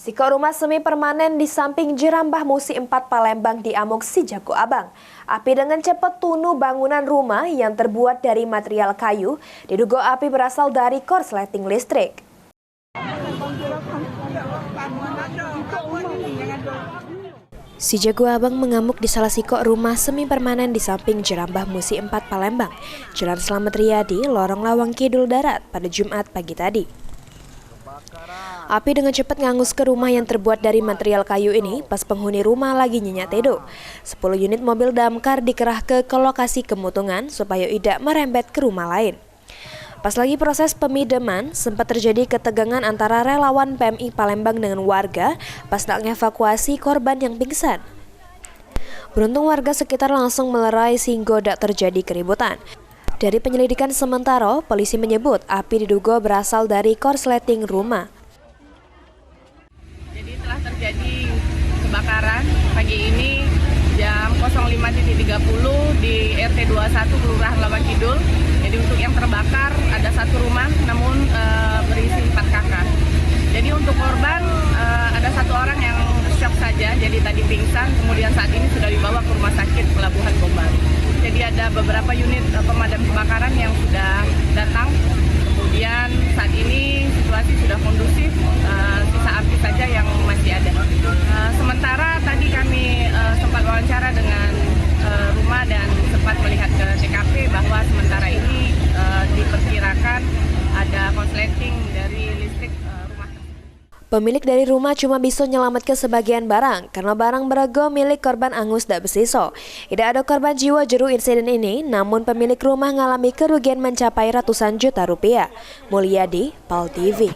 Sikok rumah semi permanen di samping Jerambah Musi 4 Palembang diamuk si Jago Abang. Api dengan cepat tunuh bangunan rumah yang terbuat dari material kayu. Diduga api berasal dari korsleting listrik. Si Jago Abang mengamuk di salah sikok rumah semi permanen di samping Jerambah Musi 4 Palembang, Jalan Slamet Riyadi, Lorong Lawang Kidul Darat pada Jumat pagi tadi. Api dengan cepat ngangus ke rumah yang terbuat dari material kayu ini pas penghuni rumah lagi nyenyak tedo. 10 unit mobil damkar dikerah ke lokasi kemutungan supaya tidak merembet ke rumah lain. Pas lagi proses pemideman, sempat terjadi ketegangan antara relawan PMI Palembang dengan warga pas nak mengevakuasi korban yang pingsan. Beruntung warga sekitar langsung melerai sehingga tidak terjadi keributan. Dari penyelidikan sementara, polisi menyebut api diduga berasal dari korsleting rumah. Jadi telah terjadi kebakaran pagi ini jam 05.30 di RT 21 Kelurahan Lawang Kidul. Jadi untuk yang terbakar ada satu rumah namun berisi 4 kakak. Jadi untuk korban ada satu orang yang shock saja, jadi tadi pingsan, kemudian saat ini sudah dibawa ke rumah sakit Pelabuhan Gombal. Jadi ada beberapa unit pemadam kebakaran yang sudah datang. Kemudian saat ini situasi sudah kondusif, sisa api saja yang masih ada. Sementara tadi kami sempat wawancara dengan rumah dan sempat melihat ke TKP bahwa sementara ini diperkirakan ada korsleting dari listrik rumah. Pemilik dari rumah cuma bisa menyelamatkan sebagian barang karena barang berharga milik korban angus tak bersisa. Tidak ada korban jiwa juru insiden ini, namun pemilik rumah mengalami kerugian mencapai ratusan juta rupiah. Mulyadi, PAL TV.